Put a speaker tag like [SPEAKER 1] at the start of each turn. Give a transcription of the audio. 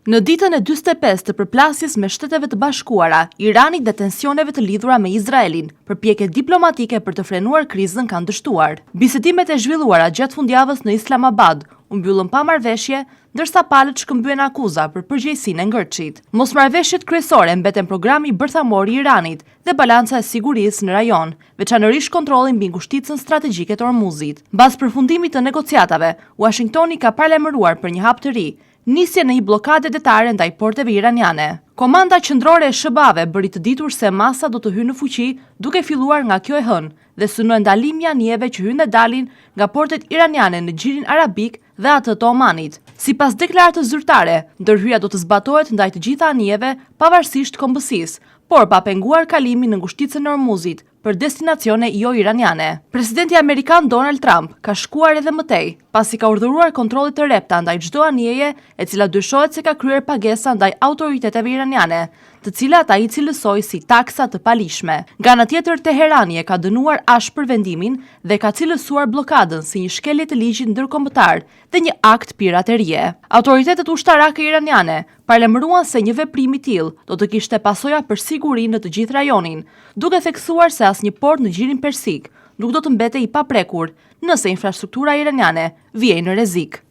[SPEAKER 1] Në ditën e 45 të përplasjes me Shteteve të Bashkuara, Irani dhe tensioneve të lidhura me Izraelin, përpjekje diplomatike për të frenuar krizën kanë dështuar. Bisedimet e zhvilluara gjatë fundjavës në Islamabad u mbyllën pa marrëveshje, ndërsa palët shkëmbyen akuza për përgjegjësinë e ngërçit. Mosmarrëveshjet kryesore mbeten programi bërthamor i Iranit dhe balanca e sigurisë në rajon, veçanërisht kontrolli mbi ngushticën strategjike të Ormuzit. Mbas përfundimit të negociatave, Washingtoni ka paralajmëruar për një hap të ri, nisje në një blokade detare ndaj porteve iraniane. Komanda qendrore e SHBA-ve bëri të ditur se masa do të hyjë në fuqi duke filluar nga kjo e hënë dhe synoi ndalim i anijeve që hyjnë dhe dalin nga portet iraniane në Gjirin Arabik dhe atë të Omanit. Sipas deklaratës zyrtare, ndërhyrja do të zbatohet ndaj të gjitha anijeve pavarësisht kombësisë, por pa penguar kalimin në ngushticën e Ormuzit për destinacione jo iraniane. Presidenti Amerikan Donald Trump ka shkuar edhe më tej, pasi ka urdhëruar kontrolle të repta ndaj çdo anijeje e cila dyshohet se ka kryer pagesa ndaj autoriteteve iraniane, të cilat ai cilësoi si taksa të palishme. Nga ana tjetër, Teherani e ka dënuar ashpër vendimin dhe ka cilësuar bllokadën si një shkelje të ligjit ndërkombëtar dhe një akt piraterie. Autoritetet ushtarake iraniane paralajmëruan se një veprim i tillë do të kishte pasoja për sigurinë në të gjithë rajonin, duke theksuar se asnjë port në Gjirin Persik nuk do të mbetej i paprekur nëse infrastruktura iraniane vijej në rrezik.